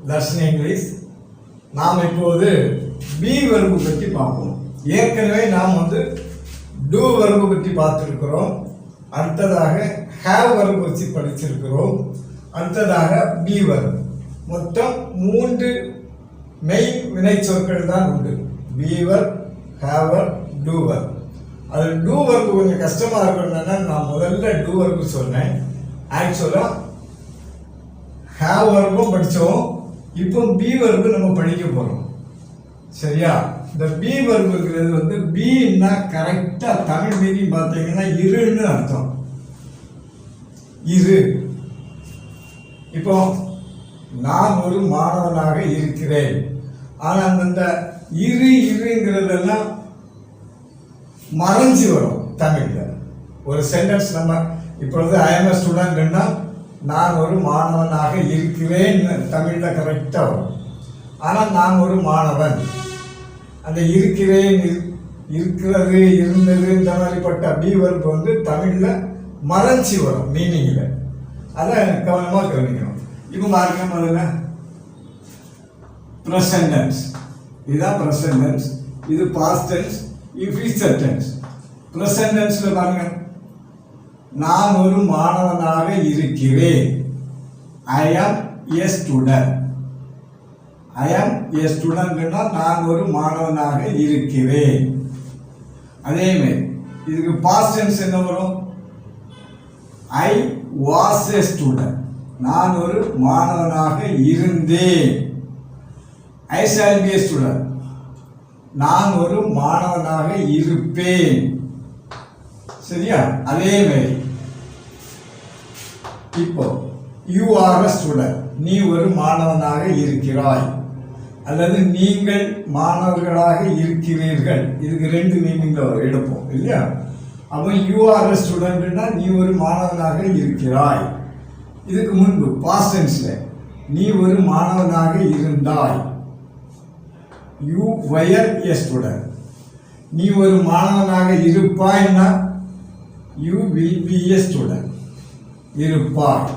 Darshan English. நாம் இப்போது B verb பற்றி பார்ப்போம். ஏற்கனவே நாம் டூ வெர்பு பற்றி பார்த்துருக்கிறோம். அடுத்ததாக ஹேவ் வெர்பு பற்றி படிச்சிருக்கிறோம். அடுத்ததாக பி வெர்பு. மொத்தம் 3 மெய் வினை சொற்கள் தான் உண்டு. Fever, have her, doer. அது டூ வெர்பு கொஞ்சம் கஷ்டமாக இருக்கணும்னா நான் முதல்ல டூ வெர்பு சொன்னேன். ஆக்சுவலாக ஹேவ் வெர்பும் படித்தோம். இப்போ பி வெர்பு நம்ம படிக்க போகிறோம். சரியா? இந்த பி வெர்புங்கிறது பீன்னா கரெக்டாக தமிழ் மீனிங் பார்த்தீங்கன்னா இருன்னு அர்த்தம். இரு. இப்போ நான் ஒரு மாணவனாக இருக்கிறேன். ஆனால் அந்த இருங்கிறதெல்லாம் மறைஞ்சு வரும் தமிழில். ஒரு சென்டென்ஸ் நம்ம இப்பொழுது ஐ எம் எ ஸ்டூடெண்ட்னா நான் ஒரு மாணவனாக இருக்கிறேன் தமிழில் கரெக்டாக வரும். ஆனால் நான் ஒரு மாணவன், அந்த இருக்கிறேன், இருக்கிறது, இருந்தது, இந்த மாதிரிப்பட்ட பி வெர்பு தமிழில் மறைஞ்சி வரும் மீனிங்கில். அதை கவனமாக கவனிக்கணும். இப்போ பாருங்க, முதல்ல ப்ரெசன்ட் டென்ஸ். இதுதான் ப்ரெசன்ட் டென்ஸ். இது பாஸ்ட் டென்ஸ், இது ஃபியூச்சர் டென்ஸ். ப்ரெசன்ட் டென்ஸில் பாருங்க, நான் ஒரு மாணவனாக இருக்கிறேன். ஐ ஆம் எ ஸ்டூடெண்ட். ஐ ஆம் எ ஸ்டூடெண்ட்னா நான் ஒரு மாணவனாக இருக்கிறேன். அதேமாதிரி இதுக்கு பாஸ்ட் டென்ஸ் என்ன வரும்? I was a student. நான் ஒரு மாணவனாக இருந்தேன். I shall be a student. நான் ஒரு மாணவனாக இருப்பேன். சரியா? அதே மாதிரி இப்போ யூ ஆர் எ ஸ்டூடெண்ட். நீ ஒரு மாணவனாக இருக்கிறாய், அல்லது நீங்கள் மாணவர்களாக இருக்கிறீர்கள். இதுக்கு 2 மீனிங்ல எடுப்போம் இல்லையா? அப்போ யூ ஆர் எ ஸ்டூடெண்ட்னா நீ ஒரு மாணவனாக இருக்கிறாய். இதுக்கு முன்பு பாஸ்ட் டென்ஸ்ல நீ ஒரு மாணவனாக இருந்தாய். You were a student. நீ ஒரு மாணவனாக இருப்பாய்னா you will be a student. இருப்பாய்.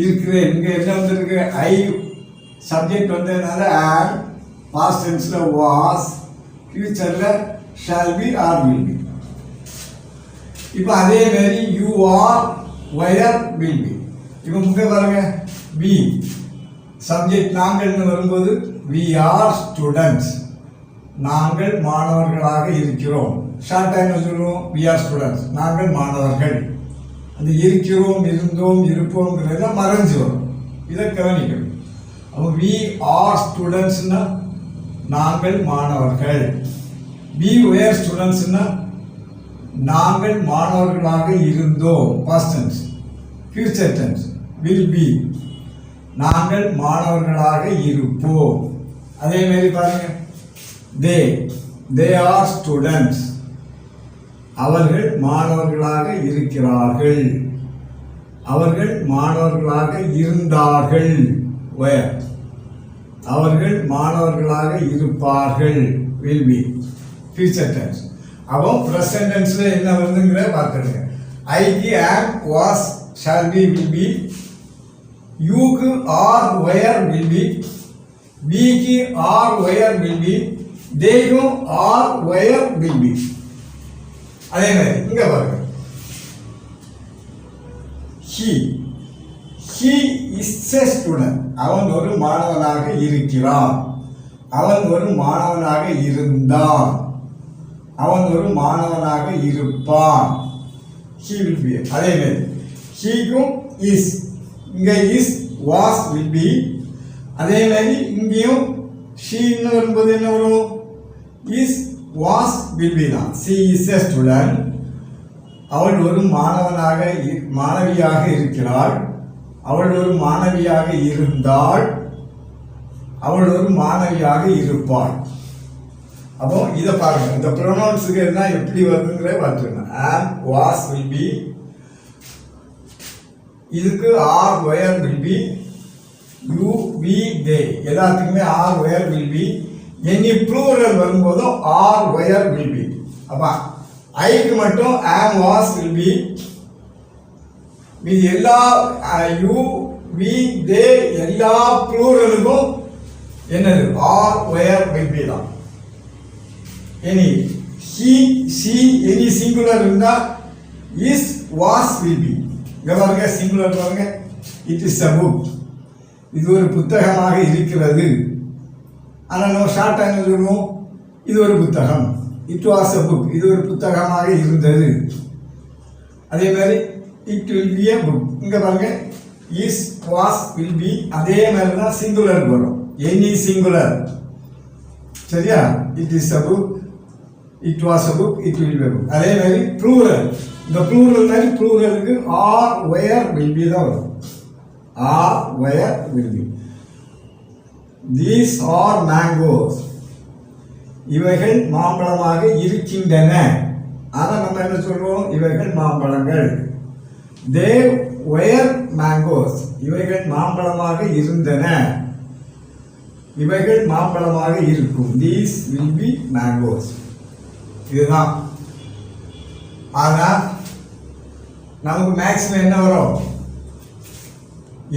இருக்கிறேன். இங்கே என்ன வந்திருக்கு? ஐ சப்ஜெக்ட் வந்ததுனால ஆம், பாஸ்ட் டென்ஸ்ல வாஸ், ஃபியூச்சர்ல shall be or will be. இப்போ அதே மாதிரி you are were will be. இப்போ முக்கிய பாருங்க, பி சப்ஜெக்ட் நாங்கள்னு வரும்போது வி ஆர் ஸ்டூடெண்ட்ஸ். நாங்கள் மாணவர்களாக இருக்கிறோம். ஷார்ட் டைம் சொல்லுவோம் வி ஆர் ஸ்டூடெண்ட்ஸ். நாங்கள் மாணவர்கள். அந்த இருக்கிறோம், இருந்தோம், இருப்போங்கிறதெல்லாம் மறைஞ்சு வரும். இதை கவனிக்கணும். அப்போ வி ஆர் ஸ்டூடெண்ட்ஸ்னா நாங்கள் மாணவர்கள். வி வேர் ஸ்டூடெண்ட்ஸ்னா நாங்கள் மாணவர்களாக இருந்தோம். Past tense. Future tense will be நாங்கள் மாணவர்களாக இருப்போம். அதே மாதிரி பாருங்க, தே ஆர் ஸ்டூடெண்ட்ஸ். அவர்கள் மாணவர்களாக இருக்கிறார்கள். அவர்கள் மாணவர்களாக இருந்தார்கள். அவர்கள் மாணவர்களாக இருப்பார்கள். Will be future tense. அப்போ ப்ரெசன்ட் டென்ஸ்ல என்ன வருதுங்கிற பார்த்துடுங்க. ஐக்கு am, was, shall be, will be. யூக்கு ஆர், வயர், வில் பி. பிக்கு ஆர், வயர், வில் பி. தேக்கும் ஆர், வயர், வில் பி. அதே மாதிரி இங்க பாருங்க, he is a student. அவன் ஒரு மாணவனாக இருக்கிறான். அவன் ஒரு மாணவனாக இருந்தான். அவன் ஒரு மாணவனாக இருப்பான். he will be. அதே மாதிரி heக்கும் is. இங்க is, was, will be. அதே மாதிரி இங்கேயும் she வரும்போது என்ன வரும்? is, was, will be தான். she is a student. அவள் ஒரு மாணவியாக இருக்கிறாள். அவள் ஒரு மாணவியாக இருந்தாள். அவள் ஒரு மாணவியாக இருப்பாள். அப்போ இதை பாருங்க, இந்த ப்ரொனவுன்ஸுக்கு என்ன எப்படி வருதுங்கிறத பார்த்துக்கணும். am, was, will be. இதுக்கு are, where, will be. you, we, they எல்லாத்துக்குமே are, where, will be. any plural வரும்போதும் are, where, will be. அப்போ ஐக்கு மட்டும் am, was, will be. மீதி எல்லா you, வி தே எல்லா ப்ளூரலுக்கும் என்னது ஆர் ஒயர் வில் பி தான். Any he she any singular இருந்தா இஸ் வாஸ் வில் பி. இங்க பாருங்க சிங்குலர் பாருங்க, இட் இஸ் அ புக், இது ஒரு புத்தகமாக இருக்கிறது. ஆனால் நம்ம ஷார்ட்டாக என்ன சொல்லுவோம், இது ஒரு புத்தகம், இட் வாஸ் அ புக், இது ஒரு புத்தகமாக இருந்தது. அதே மாதிரி it will be a book, இங்கே பாருங்க இஸ் வாஸ் வில் பி, அதே மாதிரி தான் சிங்குலர் வரும், எனி சிங்குலர். சரியா, it is a book, it was a book, it will be a book. அதே மாதிரி ப்ளூரல், இந்த ப்ளூரல் மாதிரி ப்ளூரலுக்கு ஆர் ஒயர் வில் பி தான் வரும், are were will be. These are mangoes, இவைகள் மாம்பழமாக இருக்கின்றன. ஆனால் நம்ம என்ன சொல்றோம், இவைகள் மாம்பழங்கள். They were mangoes, இவைகள் மாம்பழமாக இருந்தன, இவைகள் மாம்பழமாக இருக்கும். These will be mangoes. இதுதான். ஆனால் நமக்கு மேக்ஸிமம் என்ன வரும்,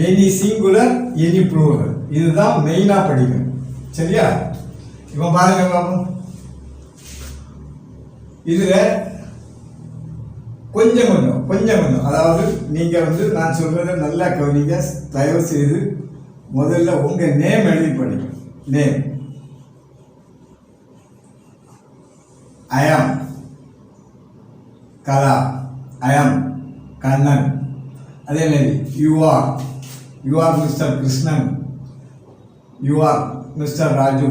எனி சிங்குலர் எனி ப்ளூரல், இதுதான் மெயினா படிக்கணும். சரியா, இப்போ பாருங்க பாப்போம். இதுல கொஞ்சம் கொஞ்சம் கொஞ்சம் கொஞ்சம், அதாவது நீங்க நான் சொல்றதை நல்லா கவனிங்க, தயவு செய்து முதல்ல உங்க நேம் எழுதி படிங்க. நேம், ஐ ஆம் கலா, ஐ ஆம் கண்ணன். அதே மாதிரி you are Mister Krishnan, you are Mister Raju.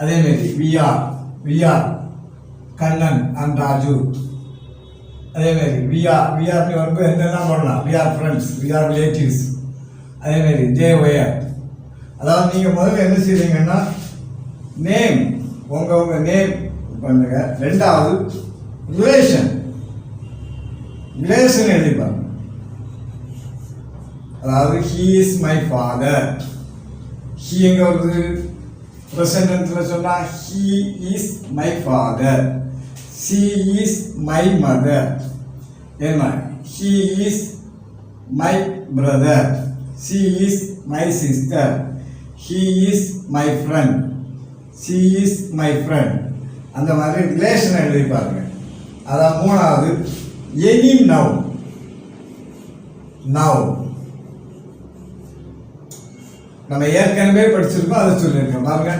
அதே மாதிரி we are Kannan and Raju. அதே மாதிரி வி ஆர் வந்து என்னெல்லாம் பண்ணலாம், we are friends, we are relatives. அதே மாதிரி தே வேர். அதாவது நீங்கள் முதல்ல என்ன செய்வீங்கன்னா நேம், உங்க நேம் பண்ணுங்க. ரெண்டாவது ரிலேஷன் எழுதிப்பாங்க. அதாவது he is my father, he எங்க வருது, பிரசன்ட்ல சொன்னா he is my father, she is my mother, என்ன he is my brother, she is my sister, he is my friend, she is my friend. அந்த மாதிரி relation எழுதி பாருங்க. அதான் மூணாவது எனி நவுன். நம்ம ஏற்கனவே படிச்சிருக்கோம், அதை சொல்லியிருக்கோம் பாருங்க.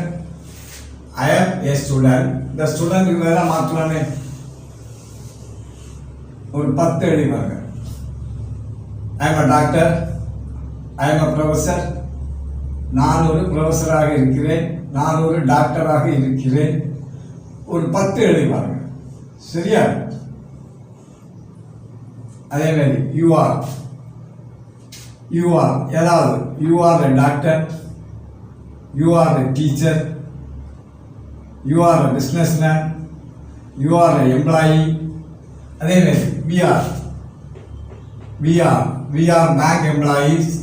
ஐ ஆம் ஏ ஸ்டூடெண்ட், இந்த ஸ்டூடெண்ட்டுக்கு மேலே மாற்றலானே ஒரு 10 எழுதி பாருங்க. ஐ am a doctor, I am a professor, நான் ஒரு ப்ரொஃபஸராக இருக்கிறேன், நான் ஒரு டாக்டராக இருக்கிறேன். ஒரு 10 எழுதி பாருங்க. சரியா, அதே மாதிரி யூ ஆர் ஏதாவது you are a doctor, you are a teacher, you are a business man, you are a employee. அதே மாதிரி we are bank employees,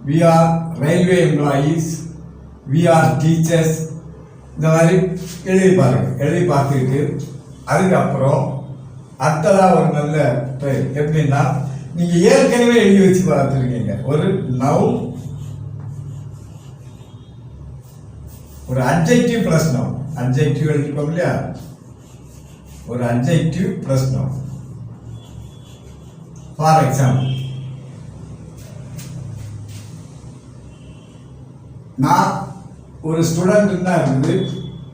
we are railway employees, we are teachers. இந்த மாதிரி எழுதி பாருங்க. எழுதி பார்த்துக்கிட்டு அதுக்கப்புறம் அடுத்ததாக ஒரு நல்ல எப்படின்னா, நீங்க ஏற்கனவே எழுதி வச்சு பார்த்துருக்கீங்க, ஒரு நவுன், ஒரு அட்ஜெக்டிவ் பிளஸ் நவுன். அட்ஜெக்டிவ் எழுதிருக்கோம் இல்லையா, ஒரு adjective plus noun. For example, நான் ஒரு ஸ்டூடெண்ட் தான் இருக்குது,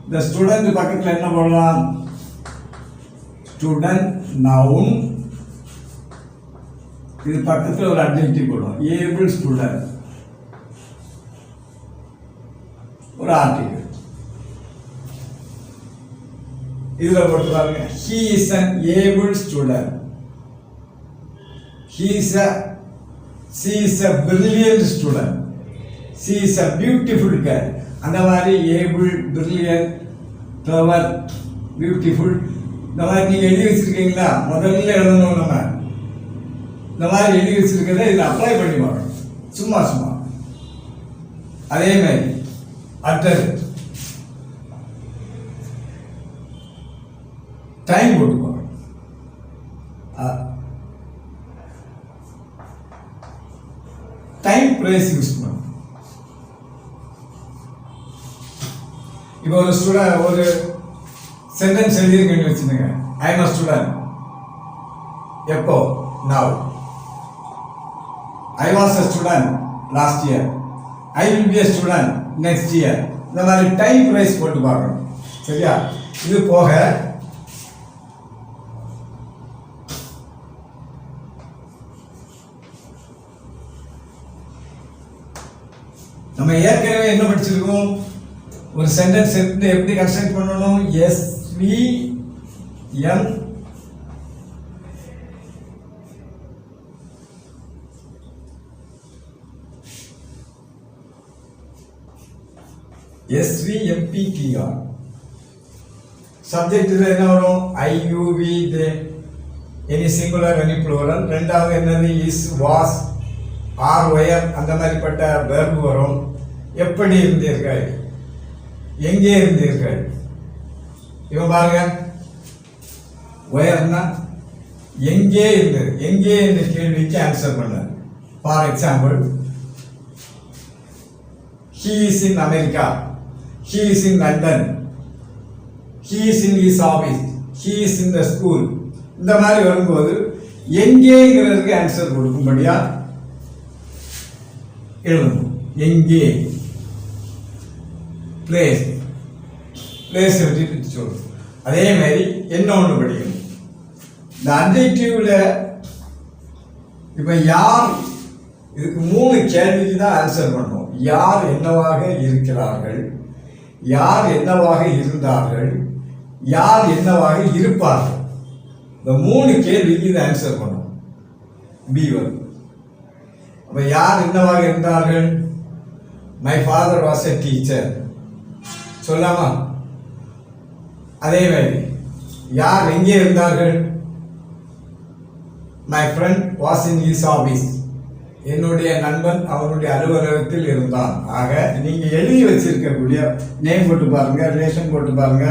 இந்த ஸ்டூடெண்ட் பக்கத்தில் என்ன போடலாம், ஸ்டூடெண்ட் நவுன், இது பக்கத்தில் ஒரு அட்ஜெக்டிவ் போடுவோம், ஏபிள் ஸ்டூடெண்ட், ஒரு ஆர்டிகல். இதுல போட்டு பாருங்க, he is an able student, she is a brilliant student, she is a beautiful girl. அந்த மாதிரி ஏபிள், பிரில்லியன்ட், கிளவர், பியூட்டிஃபுல், இந்த மாதிரி நீங்க எழுதி வச்சிருக்கீங்களா, முதல்ல எழுதணும். நம்ம இந்த மாதிரி எழுதி வச்சிருக்கிறத இதில் அப்ளை பண்ணி பார்க்கணும், சும்மா. அதே மாதிரி அடுத்தது டைம் போட்டுக்கோங்க. ப்ரேஸ் யூஸ் பண்ணணும். இப்போ ஒரு ஸ்டூடெண்ட் ஒரு சென்டென்ஸ் எழுதியிருக்கேன்னு வச்சுருங்க. I am a student. எப்போ? Now. I was a student last year. I will be a student next year. இந்த மாதிரி டைம் ப்ரைஸ் போட்டு பார்க்கணும். சரியா? இது போக நம்ம ஏற்கனவே என்ன படிச்சிருக்கோம்? ஒரு சென்டென்ஸ் எப்படி கன்ஸ்ட்ரக்ட் பண்ணணும்? SVMPTR. சப்ஜெக்ட் என்ன வரும்? I, you, we, they. any singular, any plural. ரெண்டாவது என்னது? is, was, are, were. அந்த மாதிரிப்பட்ட verb வரும். எப்படி இருந்தீர்கள்? எங்கே இருந்தீர்கள்? இவன் பாருங்க, whereனா எங்கே இருந்தது. எங்கே என்ற கேள்விக்கு ஆன்சர் பண்ண. For example, he is in America. He is in London. He is in his office. He is in the school. இந்த மாதிரி வரும்போது எங்கேங்கிறதுக்கு ஆன்சர் கொடுக்கும்படியா எழுதணும். எங்கே, பிளேஸ், பிளேஸ் வச்சுட்டு சொல்லணும். அதே மாதிரி என்ன ஒன்று படிக்கணும். இந்த அட்ஜெக்டிவ்ல இப்போ யார், இதுக்கு 3 கேள்விக்கு தான் ஆன்சர் பண்ணணும். யார் என்னவாக இருக்கிறார்கள், யார் என்னவாக இருந்தார்கள், யார் என்னவாக இருப்பார்கள். இந்த 3 கேள்விக்கு இதை ஆன்சர் பண்ணும். பி வரும். அப்போ யார் என்னவாக இருந்தார்கள்? My father was a teacher சொல்லாமா? அதே மாதிரி யார் எங்கே இருந்தார்கள்? My friend was in his office. என்னுடைய நண்பன் அவனுடைய அலுவலகத்தில் இருந்தான். ஆக நீங்க எழுதி வச்சிருக்கக்கூடிய நேம் போட்டு பாருங்க, ரிலேஷன் போட்டு பாருங்க,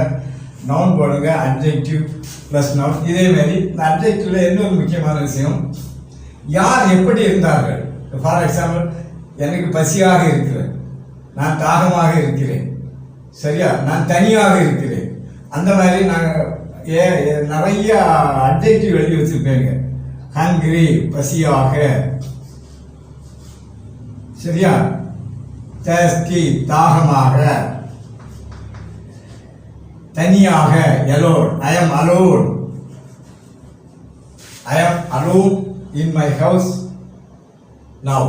நவுன் போடுங்க, அட்ஜெக்டிவ் பிளஸ் நவுன். இதே மாதிரி இந்த அட்ஜெக்டிவ்ல இன்னொரு முக்கியமான விஷயம், யார் எப்படி இருந்தார்கள். ஃபார் எக்ஸாம்பிள், எனக்கு பசியாக இருக்கிறேன், நான் தாகமாக இருக்கிறேன், சரியா, நான் தனியாக இருக்கிறேன். அந்த மாதிரி நாங்கள் நிறைய அட்ஜெக்டிவ் எழுதி வச்சிருப்பேங்க. ஹங்கிரி பசியாக, சரியா, thirsty தாகமாக, தனியாக alone, I am alone, I am alone in my house now.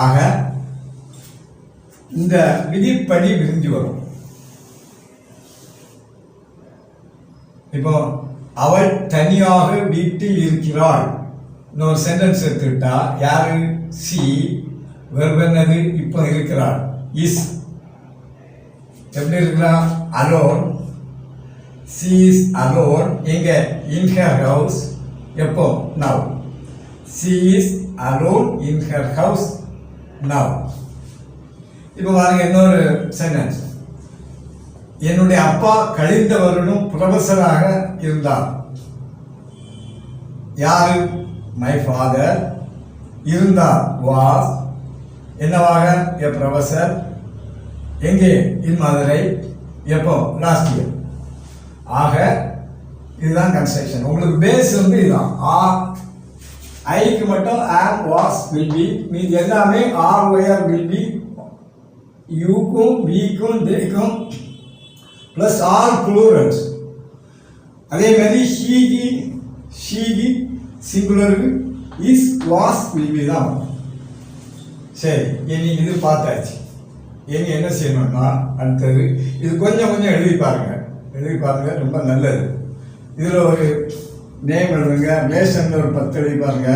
ஆக இந்த விதிப்படி விரிஞ்சு வரும். இப்போ அவள் தனியாக வீட்டில் இருக்கிறாள். இன்னொரு சென்டென்ஸ் எடுத்துக்கிட்டா யாரு? சி. வெர்ப் என்னது? இப்போ இருக்கிறாள். இஸ் எப்படி இருக்கிறான்? அலோன். She is alone. எங்க? In her house. எப்போ? Now. She is alone in her house now. இப்போ பாருங்க இன்னொரு சென்டென்ஸ். என்னுடைய அப்பா கழிந்த வருடம் புரொஃபஸராக இருந்தார். யாரு? My father. இருந்தார் வாஸ் என்னவாக? எ ப்ரொஃபஸர். எங்கே? இன் மதுரை. எப்போ? Last year. ஆக இதுதான் கன்ஸ்ட்ரக்ஷன். உங்களுக்கு பேஸ் வந்து இதுதான். ஐக்கு மட்டும் ஆம், வாஸ், வில் பி. மீது எல்லாமே ஆர், ஒயர், வில் பி. யூக்கும் வீக்கும் தேக்கும் பிளஸ் ஆல் ப்ளூரல்ஸ். அதே மாதிரி ஷீகி, ஷீகி சிங்குலருக்கு இஸ், வாஸ், வில் பி தான். சரி, இனி இது பார்த்தாச்சு. இனி என்ன செய்யணும்னா அடுத்தது இது கொஞ்சம் கொஞ்சம் எழுதி பாருங்க. எழுதி பாருங்க, ரொம்ப நல்லது. இதில் ஒரு நேம் எழுதுங்க, ரிலேஷனில் ஒரு 10 எழுதி பாருங்க,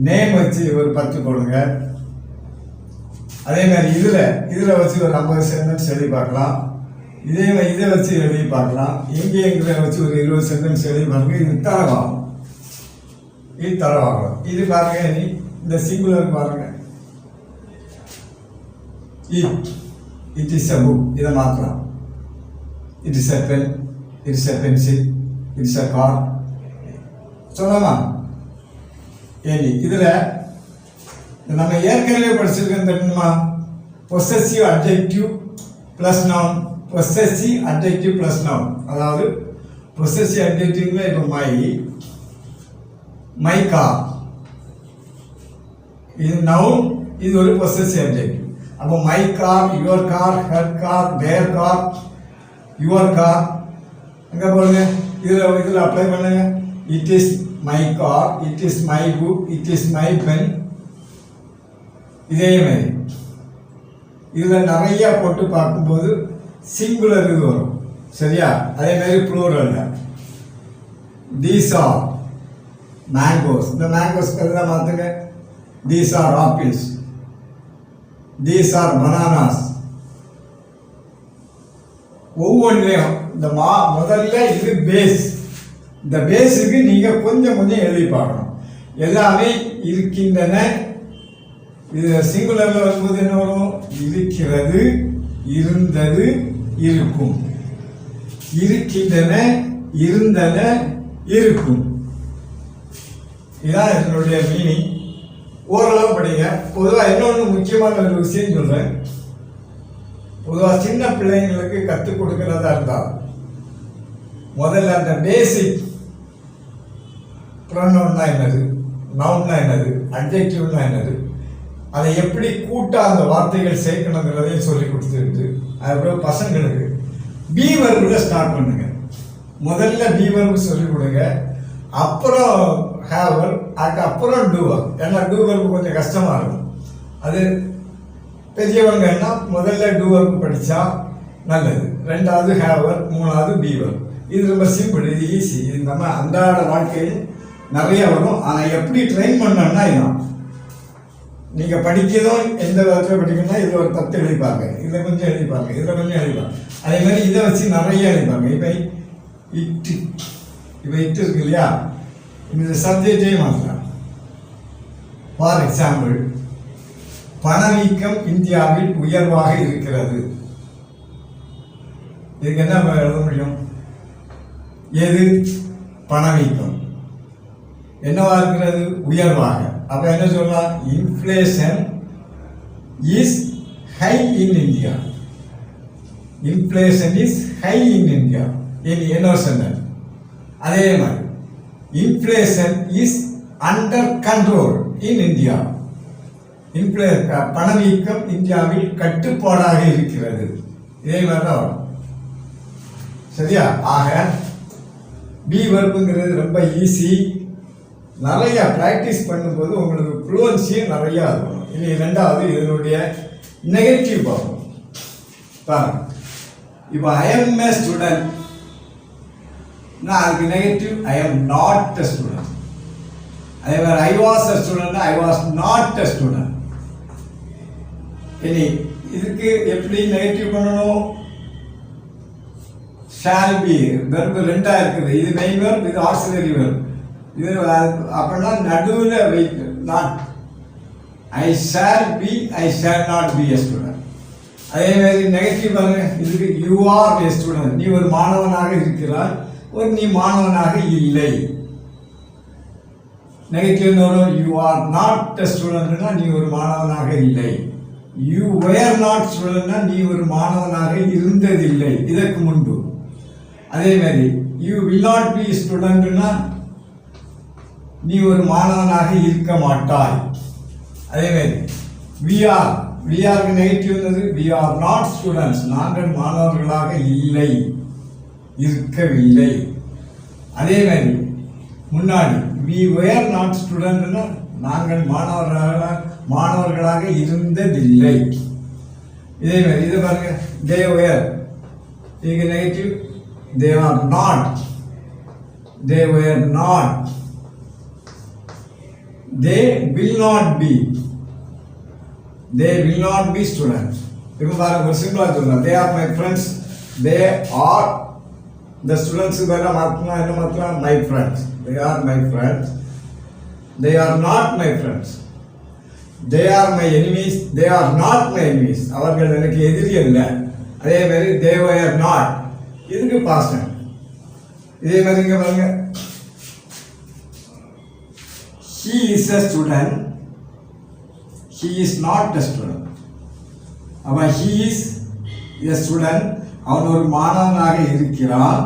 நேம் வச்சு ஒரு 10 போடுங்க. அதே மாதிரி இதில் வச்சு ஒரு 50 சென்டென்ஸ் எழுதி பார்க்கலாம். இதை வச்சு எழுதி பார்க்கலாம். எங்கேங்கிற வச்சு ஒரு 20 சென்டென்ஸ் எழுதி பாருங்க. இது தரவாகும், இது தரவாகும். இது பாருங்க, இனி இந்த சிங்குலர் பாருங்க. It is a book. இதை மாற்றலாம். It is a pen, it is a pencil, it is a car சொல்லலாமா? இதில் நம்ம ஏற்கனவே படிச்சிருக்கோம் தெரியுமா, possessive adjective plus noun, possessive adjective plus noun. அதாவது பொசசிவ் அட்ஜெக்டிவ்ல இப்போ மை கார், இது நவுன், இது ஒரு பொசசிவ் அட்ஜெக்டிவ். அப்போ my car, your car, her car, their car, your car. அங்கே போடுங்க, இதில் அப்ளை பண்ணுங்க. It is my car, it is my book, it is my pen. இதே மாதிரி இதில் நிறையா போட்டு பார்க்கும்போது சிங்குலர் இது வரும், சரியா? அதே மாதிரி ப்ளூரல்ல தீஸ் ஆர் மேங்கோஸ், இந்த மேங்கோஸ் தான் மாற்றுங்க. These are apples, these are bananas. ஒவ்வொன்றையும் இந்த முதல்ல இது பேஸ். இந்த பேஸுக்கு நீங்கள் கொஞ்சம் கொஞ்சம் எழுதி பார்க்கணும். எல்லாமே இருக்கின்றன. இது சிங்குலரில் வரும்போது என்ன வரும்? இருக்கிறது, இருந்தது, இருக்கும். இருக்கின்றன, இருந்தன, இருக்கும். இதுதான் இதனுடைய மீனிங். ஓரளவு படிங்க. பொதுவாக இன்னொன்று முக்கியமான ஒரு விஷயம் சொல்கிறேன். பொதுவாக சின்ன பிள்ளைங்களுக்கு கற்றுக் கொடுக்கிறதா இருந்தால் முதல்ல அந்த பேசிக் ப்ரொனவுன்னா என்னது, நவுன்னா என்னது, அட்ஜெக்டிவ்னா என்னது, அதை எப்படி கூட்டா அந்த வார்த்தைகள் சேர்க்கணுங்கிறதையும் சொல்லி கொடுத்துருக்கு. அதுக்கப்புறம் பசங்களுக்கு பி வர்புல ஸ்டார்ட் பண்ணுங்க. முதல்ல பி வர்பு சொல்லிக் கொடுங்க, அப்புறம் ஹேவர், அதுக்கப்புறம் டூவர். ஏன்னா டூவர்பு கொஞ்சம் கஷ்டமாக இருக்கும். அது பெரியவங்க என்ன முதல்ல டூவர்பு படித்தா நல்லது, ரெண்டாவது ஹேவர், மூணாவது பீவர். இது ரொம்ப சிம்பிள், இது ஈஸி. இது நம்ம அன்றாட வாழ்க்கையில் நிறைய வரும். ஆனால் எப்படி ட்ரெயின் பண்ணோம்னா இதுதான். நீங்கள் படிக்கிறதும் எந்த விதத்தில் படிக்கணும்னா இதில் ஒரு 10 எழுதிப்பாங்க, இதில் கொஞ்சம் எழுதிப்பாங்க, இதில் கொஞ்சம் எழுதிப்பாங்க. அதே மாதிரி இதை வச்சு நிறைய எழுதிப்பாங்க. இப்போ இட்டு இருக்கு இல்லையா, இந்த சப்ஜெக்டையும் மாற்றலாம். ஃபார் எக்ஸாம்பிள், பணவீக்கம் இந்தியாவில் உயர்வாக இருக்கிறது. இதுக்கு என்ன எழுத முடியும்? எது பணவீக்கம் என்னவா இருக்கிறது? உயர்வாக. அப்ப என்ன சொல்லலாம்? Inflation is high in India. Inflation is high in India. என்ன சொன்ன? அதே மாதிரி inflation is under control in India. பணவீக்கம் இந்தியாவில் கட்டுப்பாடாக இருக்கிறது. இதே மாதிரி தான் வரும், சரியா? ஆக பி வர்புங்கிறது ரொம்ப ஈஸி. நிறைய ப்ராக்டிஸ் பண்ணும்போது உங்களுக்கு ஃப்ளூவன்சியும் நிறையா இருக்கணும். இனி ரெண்டாவது இதனுடைய நெகட்டிவ் பார்ப்போம். பாருங்க, இப்போ ஐ எம் ஏ ஸ்டூடெண்ட், அதுக்கு negative I am not a student. அதே மாதிரி ஐ was a student, I was not a student. இனி இதுக்கு எப்படி நெகட்டிவ் பண்ணணும்? ஷால் பி வெர்பு ரெண்டா இருக்குது. இது மெயின் வெர்ப், இது ஆக்சிலரி வெர்ப். இது அப்படின்னா நடுவில் வைத்து not. I shall be, I shall not be a student. அதே மாதிரி நெகட்டிவ் பாருங்க, இதுக்கு யூ ஆர் எ ஸ்டூடெண்ட். நீ ஒரு மாணவனாக இருக்கிறாய், நீ மாணவனாக இல்லை. நெகட்டிவ் வரும். யூ ஆர் நாட் எ ஸ்டூடெண்ட்னா நீ ஒரு மாணவனாக இல்லை. யூ வேர் நாட் ஸ்டூடெண்ட்னா நீ ஒரு மாணவனாக இருந்ததில்லை இதற்கு முன்பு. அதே மாதிரி யூ வில் நாட் பி ஸ்டூடெண்ட்னா நீ ஒரு மாணவனாக இருக்க மாட்டாய். அதே மாதிரி we are நெகட்டிவ் என்னது? we are not students. நாங்கள் மாணவர்களாக இல்லை, இருக்கவில்லை. அதே மாதிரி முன்னாடி we were not studentனா நாங்கள் மாணவர்களாக இருந்ததில்லை. இதே மாதிரி இதை பாருங்க, they were, இதுக்கு negative they are not, they were not, they will not be, they will not be students. இப்போ பாருங்க, ஒரு சிம்பிளா சொல்லலாம், they are my friends, they are, the students வேற மாத்தலாம், என்ன மாத்தலாம்? my friends. They are my friends, they are not my friends. They are my enemies, they are not my enemies. அவர்கள் எனக்கு எதிரி அல்ல. அதே மாதிரி they were not, இதுக்கு பாஸ்ட் டென்ஸ். இதே மாதிரி இங்க பாருங்க, he is a student, he is not a student. அவன் he is a student. அவன் ஒரு மாணவனாக இருக்கிறான்,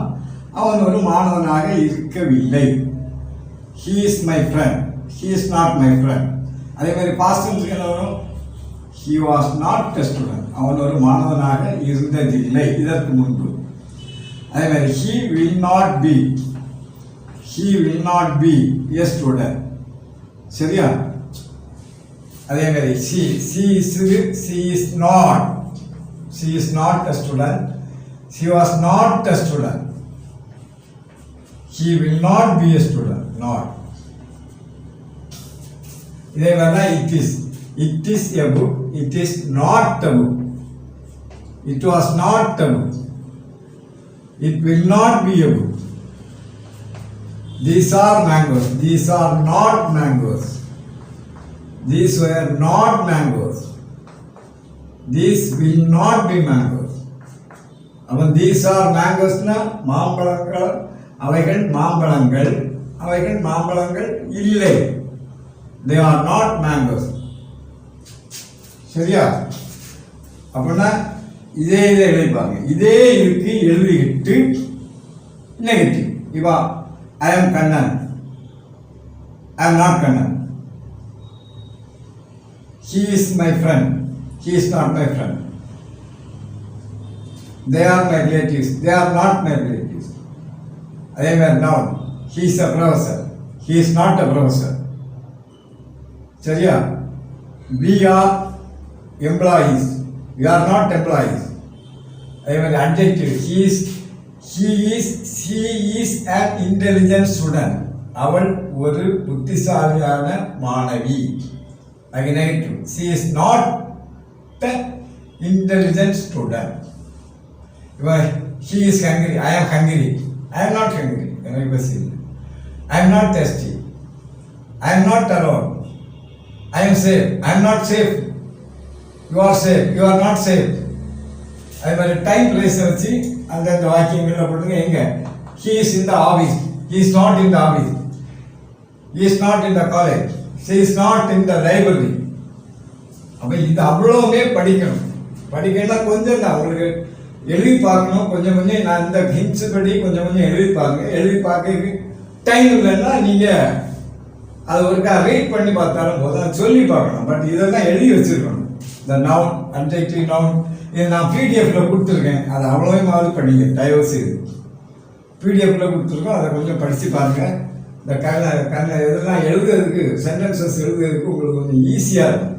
அவன் ஒரு மாணவனாக இருக்கவில்லை. he is my friend, he is not my friend. அதே மாதிரி பாஸ்ட் டென்ஸ்க்கு என்ன வரும்? he was not a student. அவன் ஒரு மாணவனாக இருந்ததில்லை இதற்கு முன்பு. அதே மாதிரி he will not be, he will not be a student. சரியா? அதே மாதிரி she is not a student. She was not a student. He will not be a student. Not. இதே மாதிரி it is a book, it is not a book. It was not a book. It will not be a book. These are mangoes. These are not mangoes. These were not mangoes. These will not be mangoes. அவன் these are mangoes னா மாம்பழங்கள், அவைகள் மாம்பழங்கள், அவைகள் மாம்பழங்கள் இல்லை. They are not mangoes. சரியா? அப்படின்னா இதே எழுதிப்பாங்க. இதே இருக்கு எழுதிக்கிட்டு நெகட்டிவ். இப்போ I am Kannan. I am not Kannan. He is my friend. He is not my friend. They are my relatives. They are not my relatives. I am a noun. He is a professor. He is not a professor. சரியா? We are employees. We are not employees. I am an adjective. She is an intelligent student. அவள் ஒரு புத்திசாலியான மாணவி. Again negative. She is not an intelligent student. He is hungry. I am hungry. I am not hungry. I am not thirsty. I am not alone. I am safe. I am not safe. You are safe. You are not safe. I am a time place வச்சு அந்த வாக்கியங்களை போட்டுங்க. எங்க? He is in the office. He is not in the office. He is not in the college. She is not in the library. அப்ப இது அவ்வளவுமே படிக்கணும். படிக்கணும்னா கொஞ்சம் தான் உங்களுக்கு எழுதி பார்க்கணும். கொஞ்சம் கொஞ்சம் நான் இந்த ஹிண்ட்ஸ் படி கொஞ்சம் கொஞ்சம் எழுதி பாருங்க. எழுதி பார்க்க டைம் இல்லைன்னா நீங்க அது ஒருக்கா ரீட் பண்ணி பார்த்தாலும் போதும், சொல்லி பார்க்கணும். பட் இதெல்லாம் எழுதி வச்சிருக்கணும். இந்த நவுன், அட்ஜெக்டிவ், நவுன் இதை நான் பிடிஎஃப்ல கொடுத்துருக்கேன். அதை அவ்வளோவே மாதிரி பண்ணிங்க தயவு செய்து. பிடிஎஃப்ல கொடுத்துருக்கோம், அதை கொஞ்சம் படித்து பாருங்கள். இந்த இதெல்லாம் எழுதுறதுக்கு, சென்டென்சஸ் எழுதுறதுக்கு உங்களுக்கு கொஞ்சம் ஈஸியாக இருக்கும்.